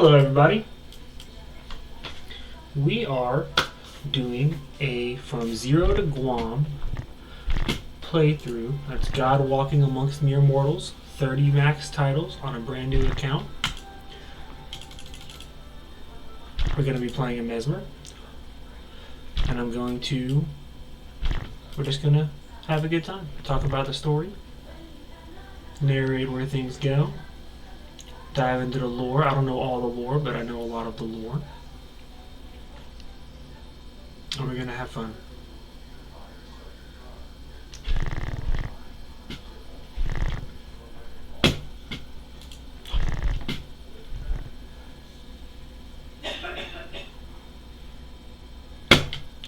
Hello everybody. We are doing a From Zero to GWAMM playthrough. That's God Walking Amongst Mere Mortals, 30 max titles on a brand new account. We're going to be playing a Mesmer, and we're just going to have a good time, talk about the story, narrate where things go, dive into the lore. I don't know all the lore, but I know a lot of the lore. And we're going to have fun.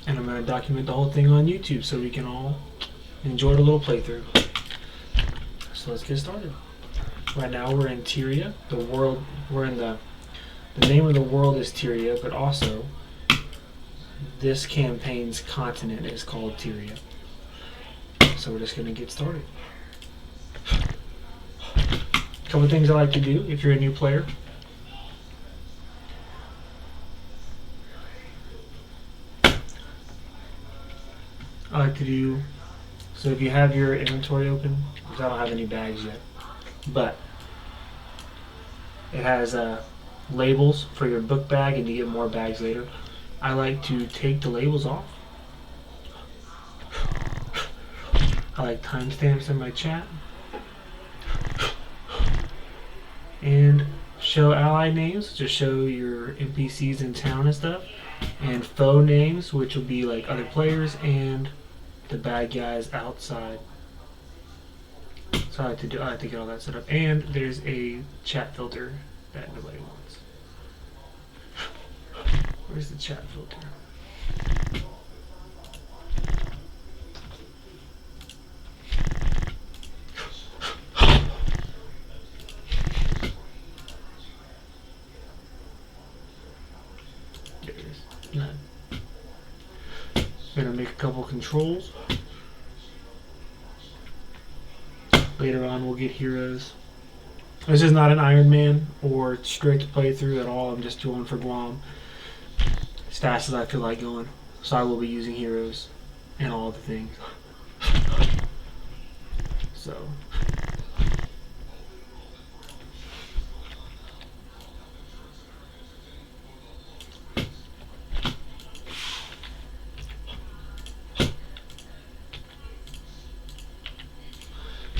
And I'm going to document the whole thing on YouTube so we can all enjoy the little playthrough. So let's get started. Right now we're in Tyria. The name of the world is Tyria, but also this campaign's continent is called Tyria. So we're just going to get started. A couple of things I like to do if you're a new player. So if you have your inventory open, because I don't have any bags yet, but it has labels for your book bag and you get more bags later. I like to take the labels off. I like timestamps in my chat. And show ally names, just show your NPCs in town and stuff. And foe names, which will be like other players and the bad guys outside. So I like to get all that set up. And there's a chat filter that nobody wants. Where's the chat filter? There it is. None. Gonna make a couple controls. Later on we'll get heroes. This is not an Iron Man or strict playthrough at all. I'm just doing for GWAMM as fast as I feel like going. So I will be using heroes and all the things. So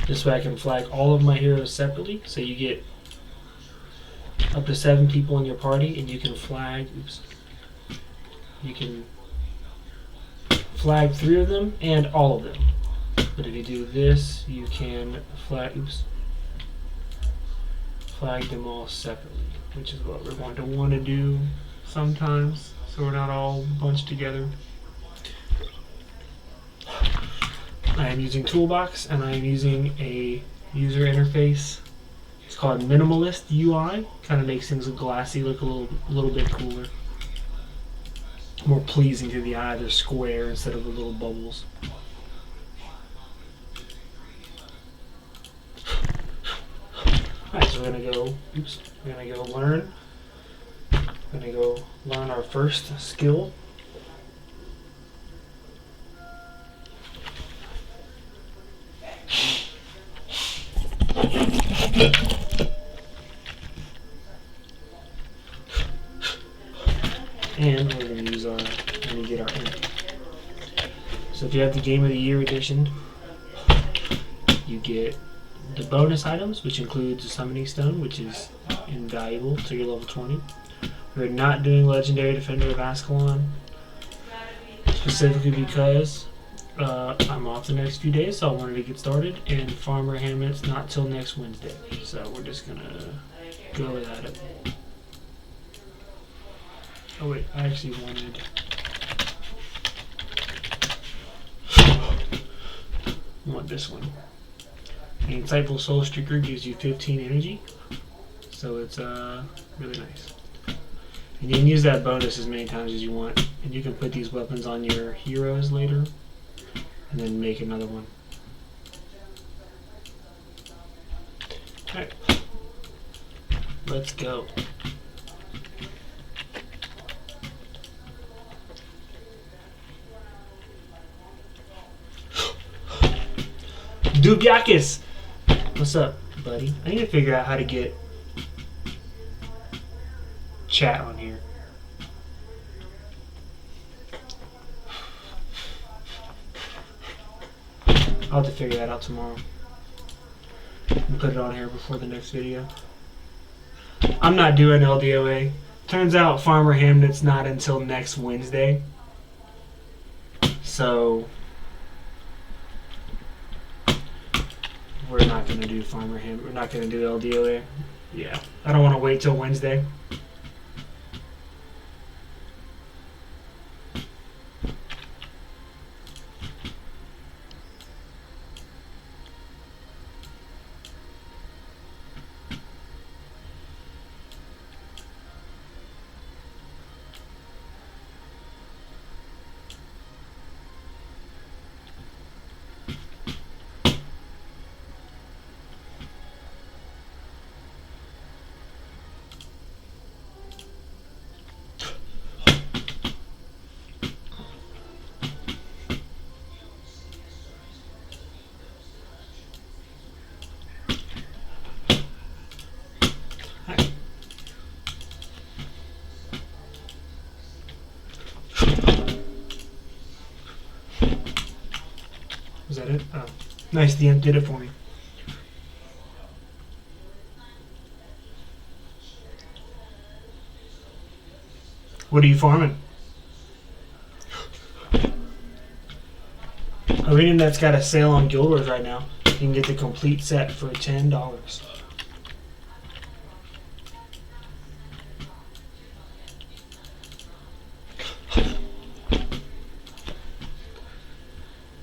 this way I can flag all of my heroes separately, so you get up to 7 people in your party and you can flag, you can flag 3 of them and all of them. But if you do this, you can flag them all separately, which is what we're going to want to do sometimes, so we're not all bunched together. I am using Toolbox, and I am using a user interface. It's called Minimalist UI. Kind of makes things look glassy, look a little bit cooler, more pleasing to the eye. They're square instead of the little bubbles. Alright, so we're gonna go learn. We're gonna go learn our first skill. And we're going to get our imp. So if you have the Game of the Year edition, you get the bonus items, which includes the Summoning Stone, which is invaluable to your level 20. We're not doing Legendary Defender of Ascalon, specifically because I'm off the next few days, so I wanted to get started, and Farmer Hamlet's not till next Wednesday, so we're just going to go without it. Oh wait, I actually want this one. The Insightful Soul Streaker gives you 15 energy, so it's really nice. And you can use that bonus as many times as you want, and you can put these weapons on your heroes later, and then make another one. Alright, let's go. Dubiakis! What's up, buddy? I need to figure out how to get chat on here. I'll have to figure that out tomorrow and put it on here before the next video. I'm not doing LDOA. Turns out Farmer Hamnet's not until next Wednesday. So we're not going to do Farmer Hamnet. We're not going to do LDOA. Yeah. I don't want to wait till Wednesday. Was that it? Oh. Nice, the end did it for me. What are you farming? ArenaNet's got a sale on Guild Wars right now. You can get the complete set for $10.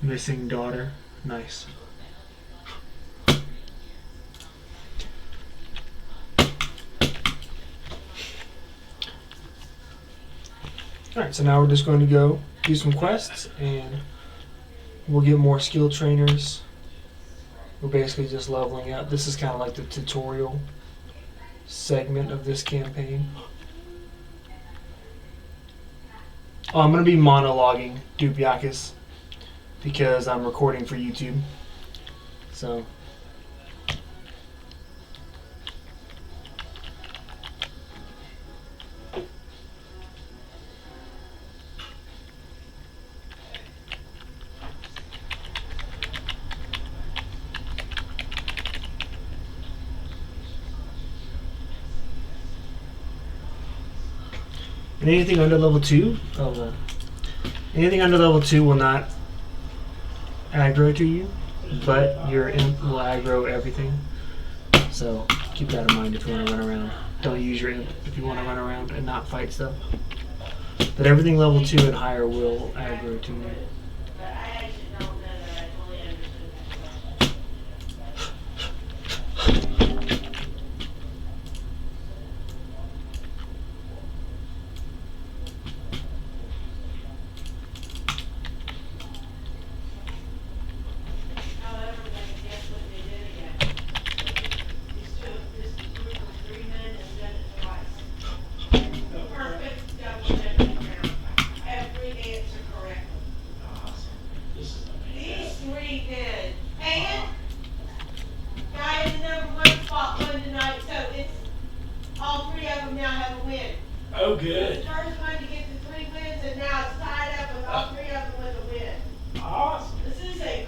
Missing daughter. Nice. Alright, so now we're just going to go do some quests and we'll get more skill trainers. We're basically just leveling up. This is kind of like the tutorial segment of this campaign. Oh, I'm going to be monologuing Dubiakis because I'm recording for YouTube. So and anything under level 2, anything under level 2 will not aggro to you, but your imp will aggro everything. So keep that in mind if you want to run around. Don't use your imp if you want to run around and not fight stuff. But everything level 2 and higher will aggro to you. Oh, good. The first one to get the 3 wins, and now it's tied up with all 3 of them with a win. Awesome. This is a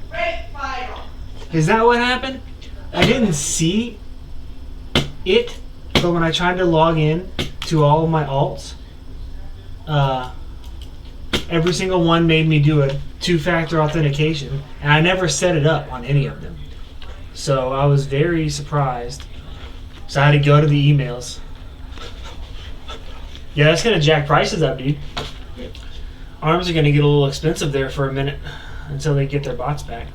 great final. Is that what happened? I didn't see it, but when I tried to log in to all of my alts, every single one made me do a 2-factor authentication, and I never set it up on any of them. So I was very surprised. So I had to go to the emails. Yeah, that's going to jack prices up, dude. Arms are going to get a little expensive there for a minute until they get their bots back.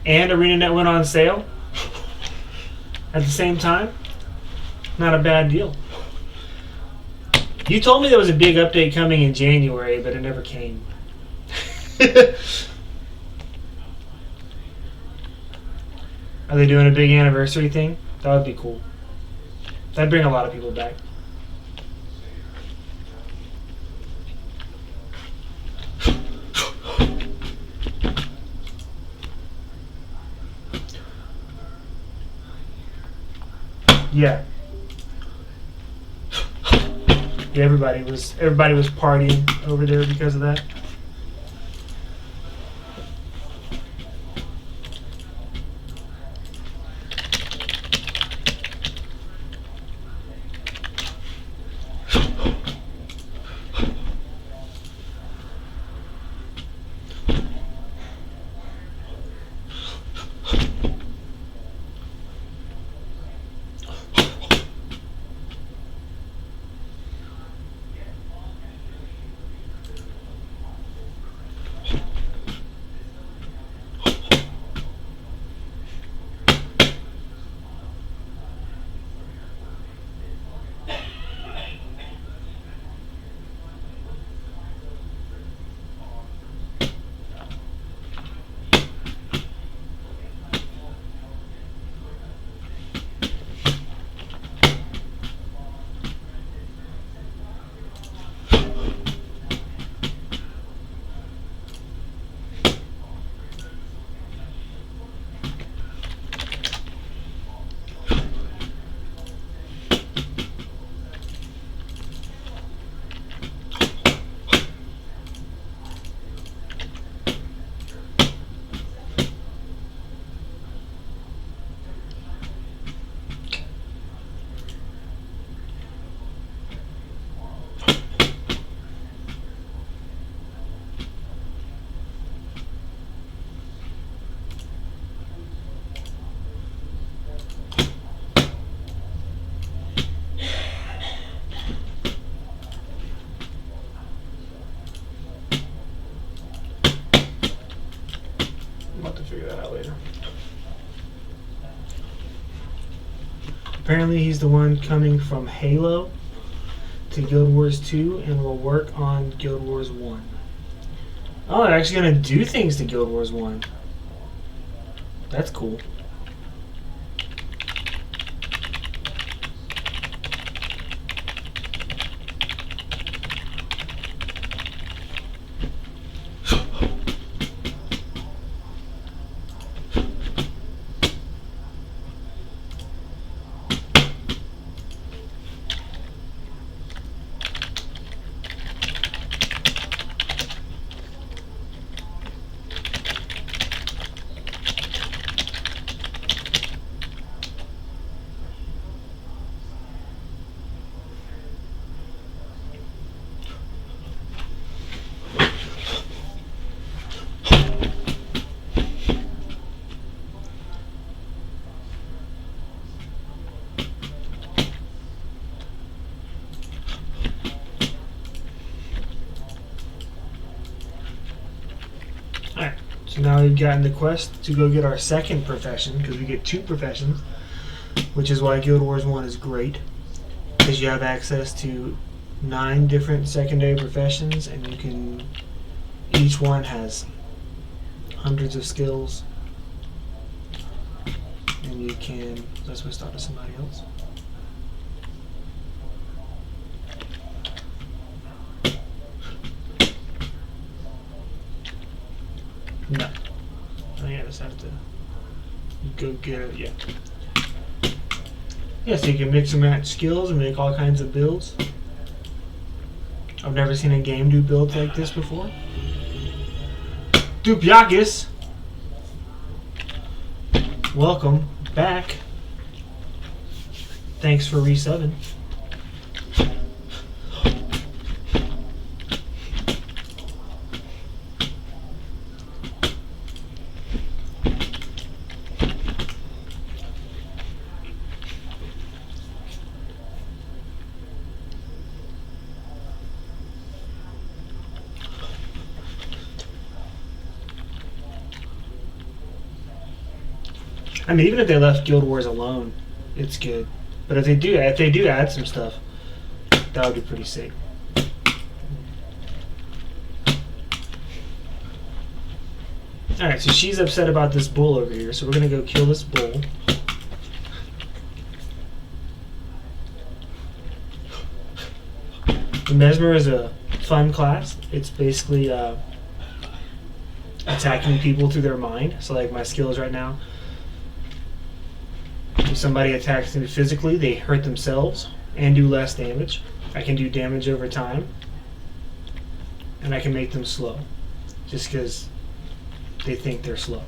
And ArenaNet went on sale at the same time. Not a bad deal. You told me there was a big update coming in January, but it never came. Are they doing a big anniversary thing? That would be cool. That'd bring a lot of people back. Yeah. Yeah, everybody was partying over there because of that. I'm about to figure that out later. Apparently he's the one coming from Halo to Guild Wars 2 and will work on Guild Wars 1. Oh, they're actually going to do things to Guild Wars 1. That's cool. Alright, so now we've gotten the quest to go get our second profession, because we get 2 professions, which is why Guild Wars 1 is great, because you have access to 9 different secondary professions, and you can, each one has hundreds of skills, and you can, let's switch to somebody else. No. I think I just have to go get it, yeah. Yeah, so you can mix and match skills and make all kinds of builds. I've never seen a game do builds like this before. Dupiakis! Welcome back. Thanks for resubbing. I mean, even if they left Guild Wars alone, it's good. But if they do add some stuff, that would be pretty sick. Alright, so she's upset about this bull over here, so we're gonna go kill this bull. The Mesmer is a fun class. It's basically attacking people through their mind. So like my skills right now, you somebody attacks me physically, they hurt themselves and do less damage. I can do damage over time, and I can make them slow, just because they think they're slow.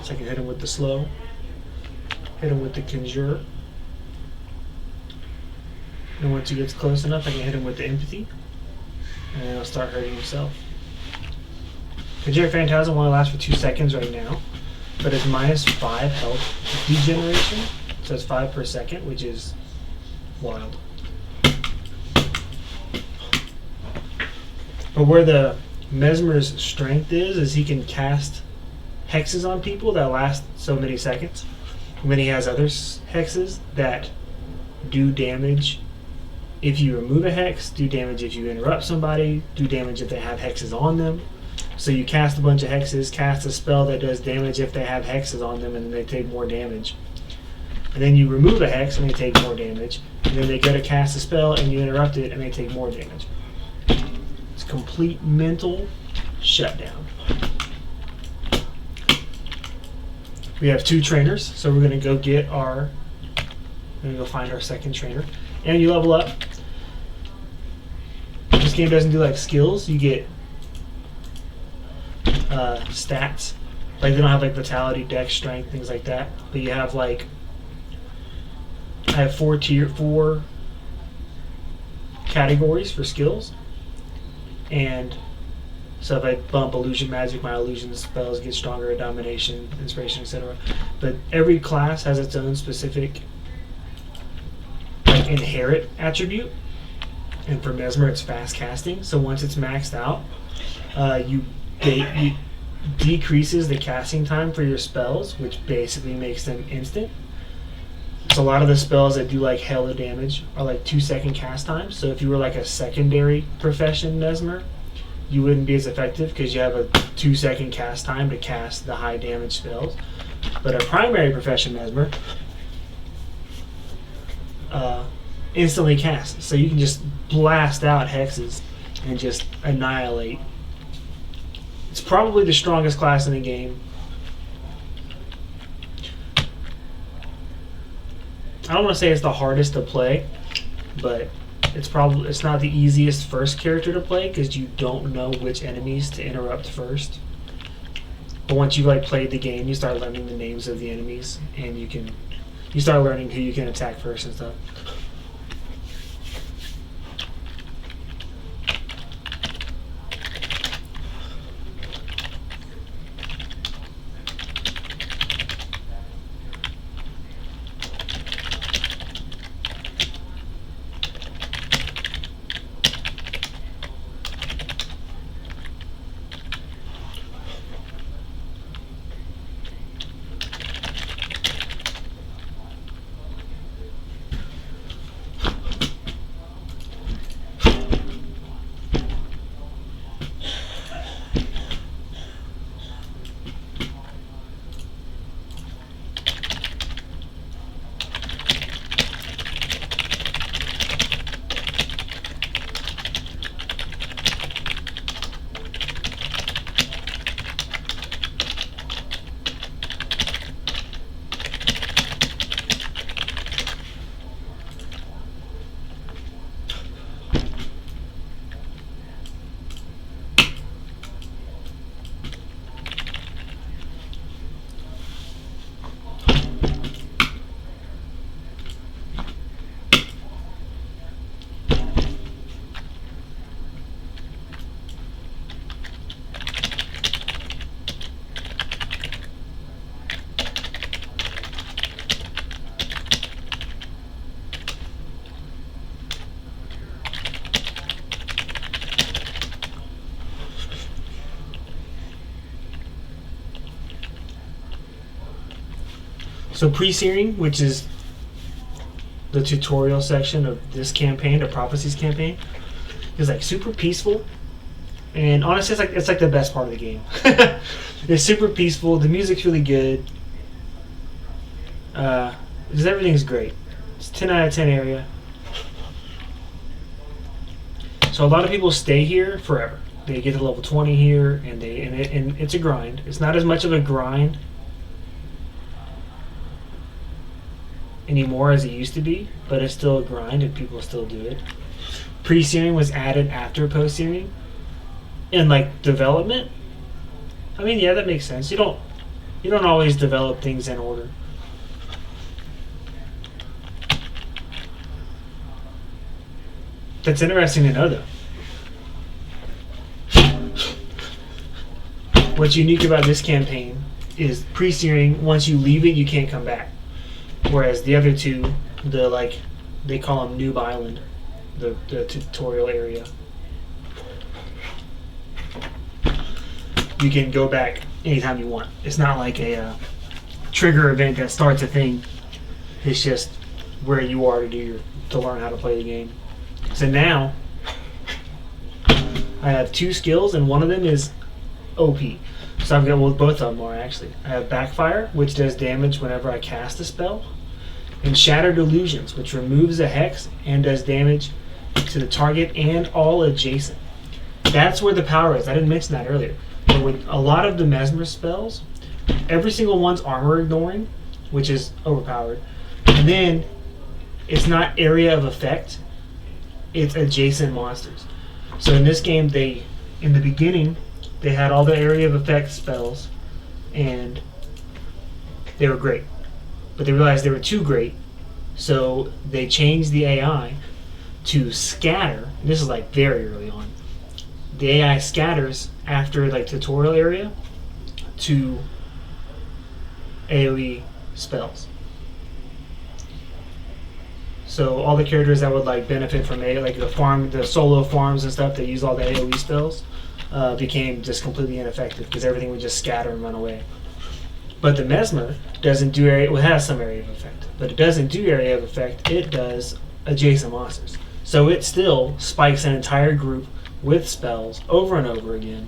So I can hit them with the slow, hit them with the conjure, and once he gets close enough, I can hit him with the empathy, and then he'll start hurting himself. Conjure Phantasm only lasts for 2 seconds right now, but it's minus 5 health degeneration, so it's 5 per second, which is wild. But where the Mesmer's strength is he can cast hexes on people that last so many seconds. And then he has other hexes that do damage if you remove a hex, do damage if you interrupt somebody, do damage if they have hexes on them. So you cast a bunch of hexes, cast a spell that does damage if they have hexes on them, and then they take more damage. And then you remove a hex and they take more damage. And then they go to cast a spell and you interrupt it and they take more damage. It's complete mental shutdown. We have 2 trainers, so we're going to go get we're going to go find our second trainer. And you level up. This game doesn't do like skills, you get stats. Like they don't have like vitality, dex, strength, things like that. But you have like, I have 4 categories for skills. And so if I bump illusion magic, my illusion spells get stronger, domination, inspiration, etc. But every class has its own specific like inherit attribute. And for Mesmer, it's fast casting. So once it's maxed out, you decreases the casting time for your spells, which basically makes them instant. So a lot of the spells that do like hella damage are like 2-second cast times. So if you were like a secondary profession Mesmer, you wouldn't be as effective because you have a 2-second cast time to cast the high damage spells. But a primary profession Mesmer instantly casts. So you can just blast out hexes and just annihilate. It's probably the strongest class in the game. I don't want to say it's the hardest to play, but it's not the easiest first character to play because you don't know which enemies to interrupt first. But once you like played the game, you start learning the names of the enemies, and you start learning who you can attack first and stuff. So pre-searing, which is the tutorial section of this campaign, the Prophecies campaign, is like super peaceful, and honestly, it's like the best part of the game. It's super peaceful. The music's really good. Just everything's great. It's 10 out of 10 area. So a lot of people stay here forever. They get to level 20 here, and it's a grind. It's not as much of a grind anymore as it used to be, but it's still a grind and people still do it. Pre-searing was added after post-searing. And like development, I mean, yeah, that makes sense. You don't always develop things in order. That's interesting to know, though. What's unique about this campaign is pre-searing. Once you leave it, you can't come back. Whereas the other two, they call them Noob Island, the tutorial area. You can go back anytime you want. It's not like a trigger event that starts a thing. It's just where you are to learn how to play the game. So now I have 2 skills, and one of them is OP. So I've got, well, both of them are actually. I have Backfire, which does damage whenever I cast a spell, and Shattered Illusions, which removes a hex and does damage to the target and all adjacent. That's where the power is. I didn't mention that earlier. But with a lot of the Mesmer spells, every single one's armor ignoring, which is overpowered. And then it's not area of effect, it's adjacent monsters. So in this game, in the beginning, they had all the area of effect spells, and they were great. But they realized they were too great, so they changed the AI to scatter. This is like very early on. The AI scatters after like tutorial area to AoE spells. So all the characters that would like benefit from like the solo farms and stuff that use all the AoE spells became just completely ineffective because everything would just scatter and run away. But the Mesmer doesn't do area. Well, it has some area of effect, but it doesn't do area of effect. It does adjacent monsters. So it still spikes an entire group with spells over and over again,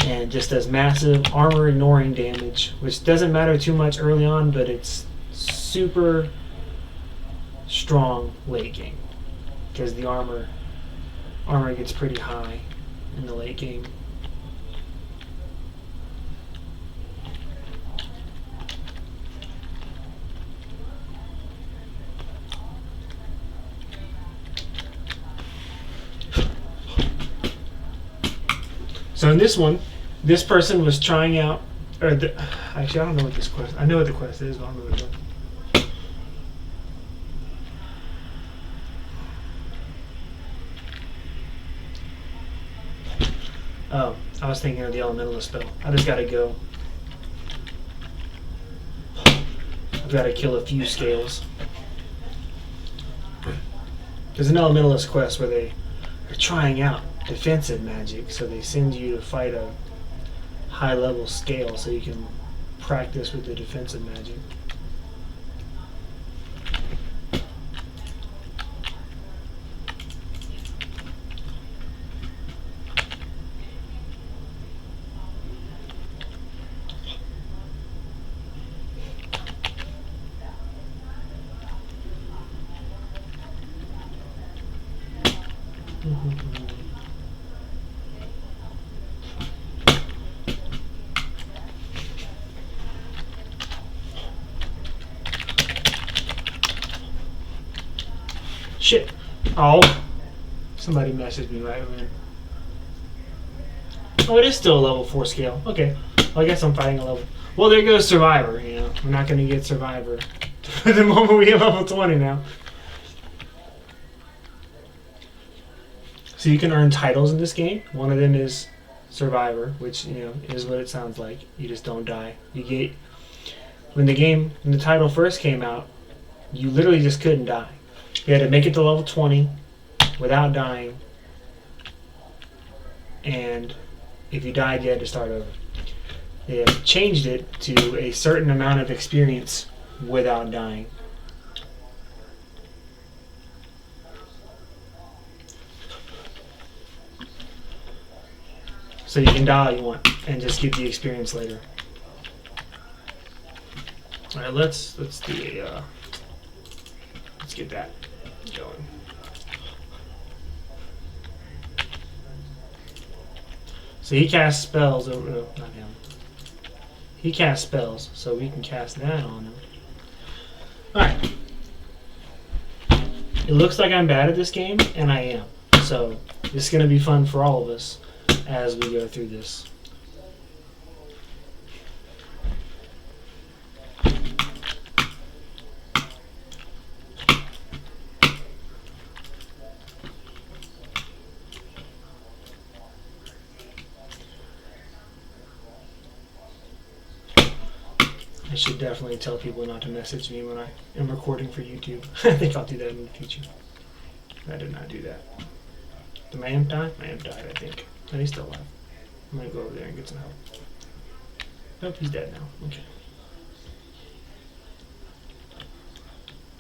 and just does massive armor ignoring damage, which doesn't matter too much early on, but it's super strong late game because the armor gets pretty high in the late game. So in this one, this person was trying out, actually I don't know what this quest. I know what the quest is, but I don't know what it is. Oh, I was thinking of the elementalist spell. I just gotta go. I've gotta kill a few scales. There's an elementalist quest where they're trying out defensive magic, so they send you to fight a high level scale so you can practice with the defensive magic. Shit. Oh. Somebody messaged me right when. Oh, it is still a level 4 scale. Okay. Well, I guess I'm fighting a level. Well, there goes Survivor, you know. We're not going to get Survivor. For the moment we have level 20 now. So you can earn titles in this game. One of them is Survivor, which, you know, is what it sounds like. You just don't die. You get... When the title first came out, you literally just couldn't die. You had to make it to level 20 without dying, and if you died, you had to start over. They have changed it to a certain amount of experience without dying. So you can die all you want and just get the experience later. All right, let's do a let's get that going. So he casts spells over. No, not him. He casts spells, so we can cast that on him. All right. It looks like I'm bad at this game, and I am. So it's going to be fun for all of us as we go through this. I should definitely tell people not to message me when I am recording for YouTube. I think I'll do that in the future. I did not do that. Did my amp die? My amp died, I think. And he's still alive. I'm gonna go over there and get some help. Nope, he's dead now. Okay.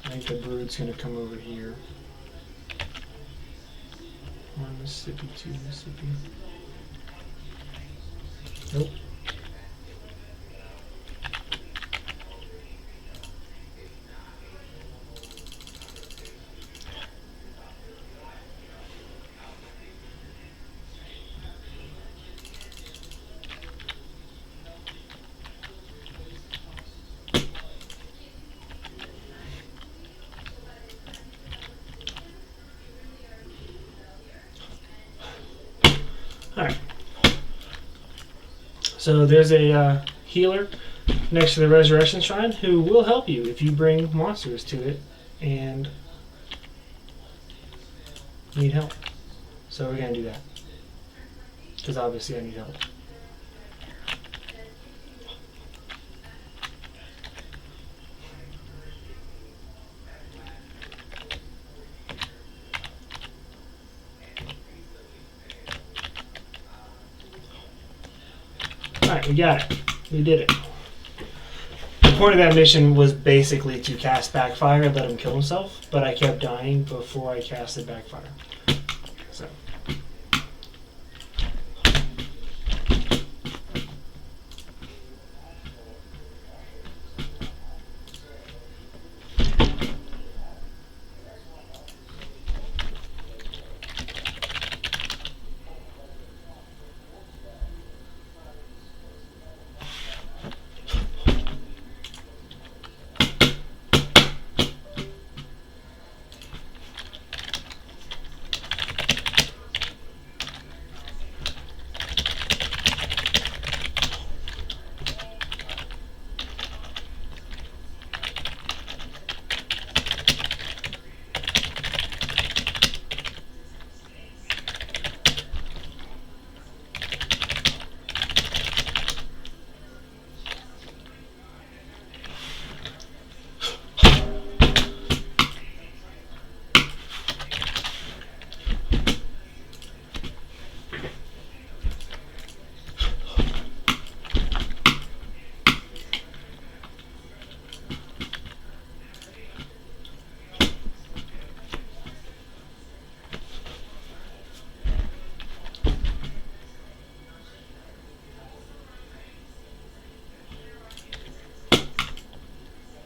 I think the brood's gonna come over here. One Mississippi, two Mississippi. Nope. Alright. So there's a healer next to the Resurrection Shrine who will help you if you bring monsters to it and need help. So we're going to do that. Because obviously I need help. Alright, we got it. We did it. The point of that mission was basically to cast Backfire and let him kill himself, but I kept dying before I casted Backfire. So.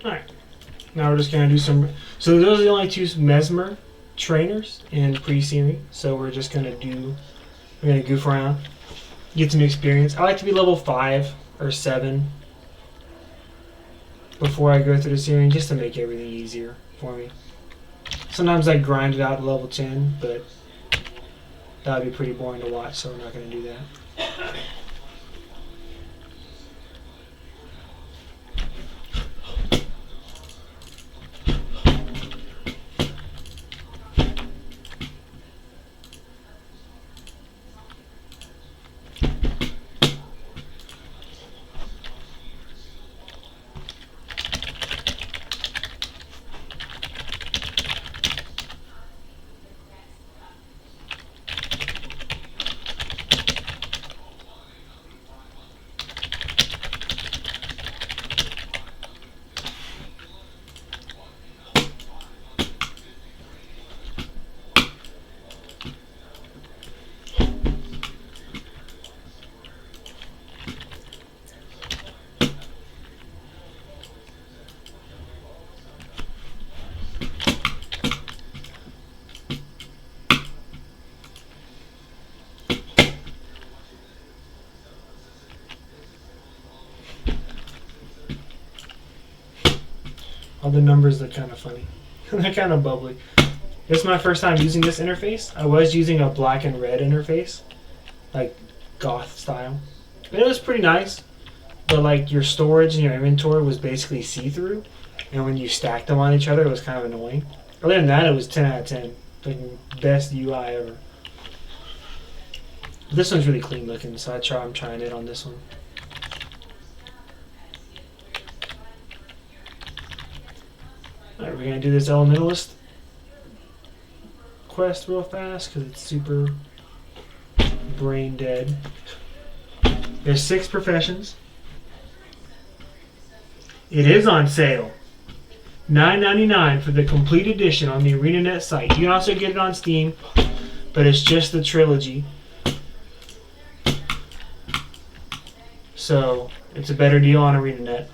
Alright. Now we're just going to do some... So those are the only two Mesmer trainers in pre-series. So we're just going to do... We're going to goof around. Get some experience. I like to be level 5 or 7 before I go through the series, just to make everything easier for me. Sometimes I grind it out to level 10, but that would be pretty boring to watch, so we're not going to do that. All the numbers look kind of funny. They're kind of bubbly. This is my first time using this interface. I was using a black and red interface, like goth style. And it was pretty nice, but like your storage and your inventory was basically see-through, and when you stacked them on each other, it was kind of annoying. Other than that, it was 10 out of 10. Like, best UI ever. This one's really clean looking, so I'm trying it on this one. Alright, we're gonna do this elementalist quest real fast because it's super brain dead. There's 6 professions. It is on sale. $9.99 for the complete edition on the ArenaNet site. You can also get it on Steam, but it's just the trilogy. So it's a better deal on ArenaNet.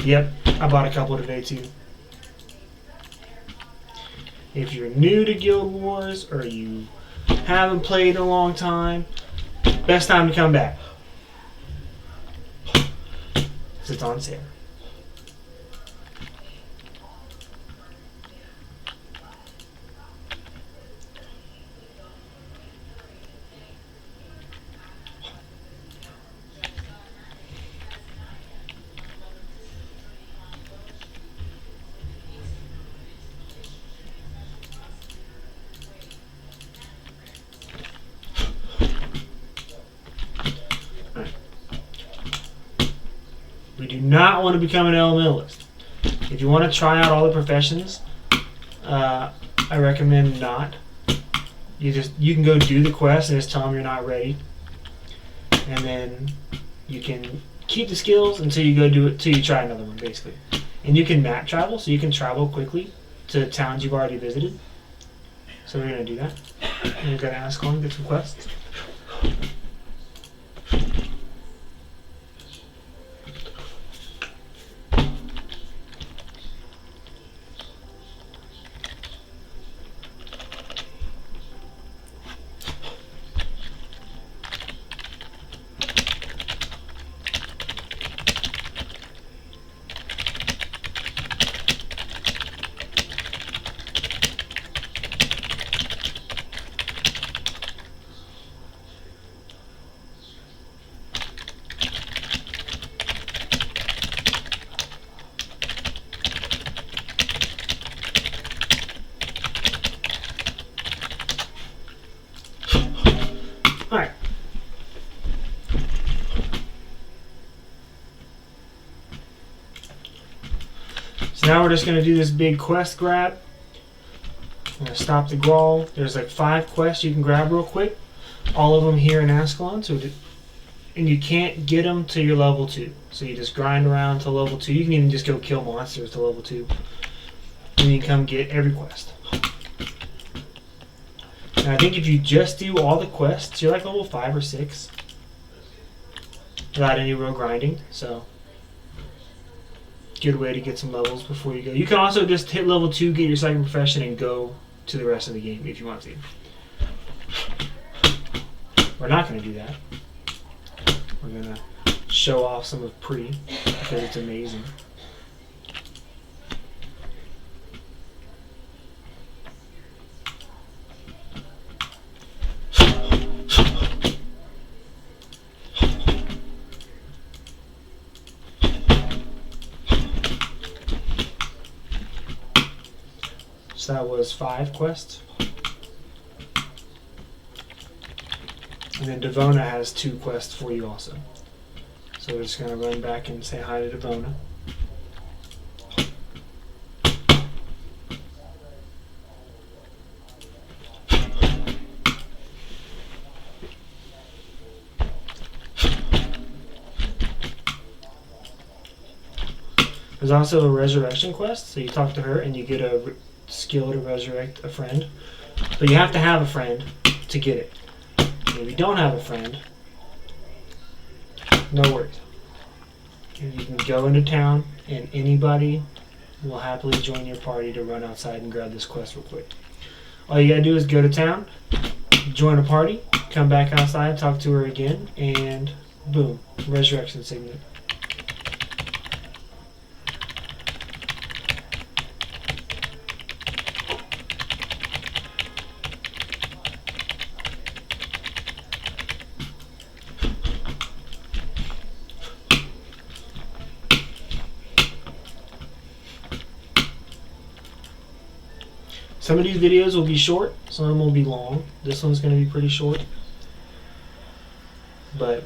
Yep, I bought a couple today too. If you're new to Guild Wars or you haven't played in a long time, best time to come back. Because it's on sale. We do not want to become an elementalist. If you want to try out all the professions, I recommend not. You can go do the quest and just tell them you're not ready, and then you can keep the skills until you go do it till you try another one, basically. And you can map travel, so you can travel quickly to towns you've already visited. So we're gonna do that. And we're gonna ask one, get some quests. Alright. So now we're just going to do this big quest grab. I'm going to stop the GWAMM. There's like 5 quests you can grab real quick. All of them here in Ascalon. And you can't get them till you're level 2. So you just grind around to level 2. You can even just go kill monsters to level 2. And you can come get every quest. And I think if you just do all the quests, you're like level 5 or 6 without any real grinding. So, good way to get some levels before you go. You can also just hit level 2, get your second profession, and go to the rest of the game if you want to. We're not going to do that. We're going to show off some of Pre because it's amazing. So that was 5 quests. And then Devona has 2 quests for you also. So we're just going to run back and say hi to Devona. There's also a resurrection quest, so you talk to her and you get a skill to resurrect a friend. But you have to have a friend to get it. And if you don't have a friend, no worries. And you can go into town, and anybody will happily join your party to run outside and grab this quest real quick. All you gotta do is go to town, join a party, come back outside, talk to her again, and boom, resurrection signet. Some of these videos will be short, some will be long. This one's going to be pretty short. But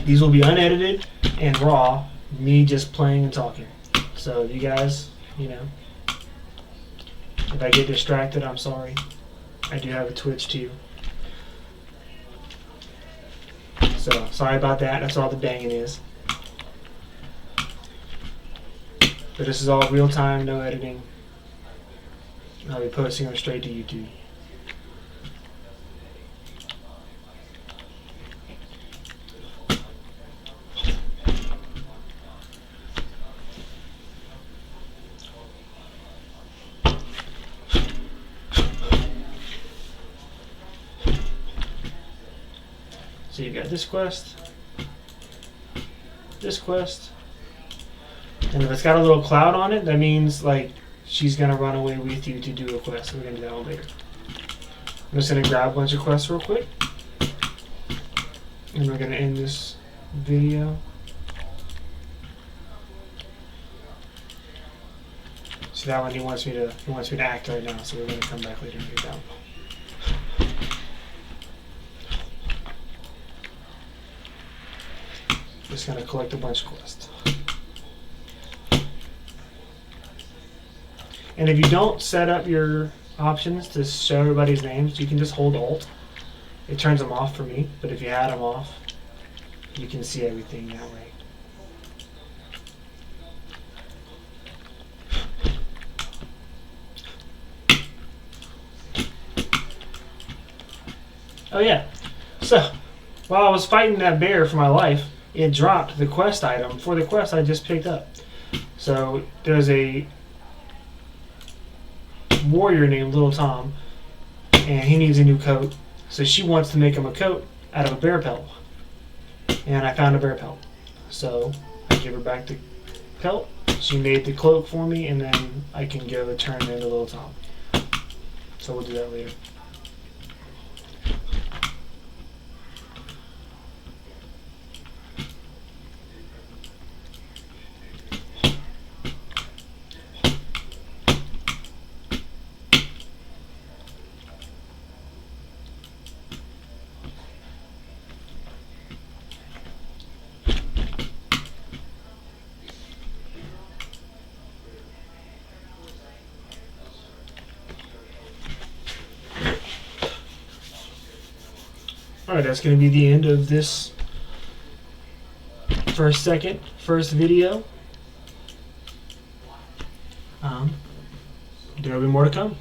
these will be unedited and raw, me just playing and talking. So you guys, if I get distracted, I'm sorry. I do have a Twitch too. So sorry about that, that's all the banging is. But this is all real time, no editing. I'll be posting them straight to YouTube. So you've got this quest, and if it's got a little cloud on it, that means like she's gonna run away with you to do a quest. We're gonna do that one later. I'm just gonna grab a bunch of quests real quick, and we're gonna end this video. So that one he wants me to act right now. So we're gonna come back later and get that one. Just gonna collect a bunch of quests. And if you don't set up your options to show everybody's names, you can just hold Alt. It turns them off for me, but if you had them off, you can see everything that way. Oh yeah, so while I was fighting that bear for my life, it dropped the quest item for the quest I just picked up. So there's a warrior named Little Tom, and he needs a new coat. So she wants to make him a coat out of a bear pelt. And I found a bear pelt. So I give her back the pelt. She made the cloak for me, and then I can go turn into Little Tom. So we'll do that later. Alright, that's going to be the end of this first video. There will be more to come.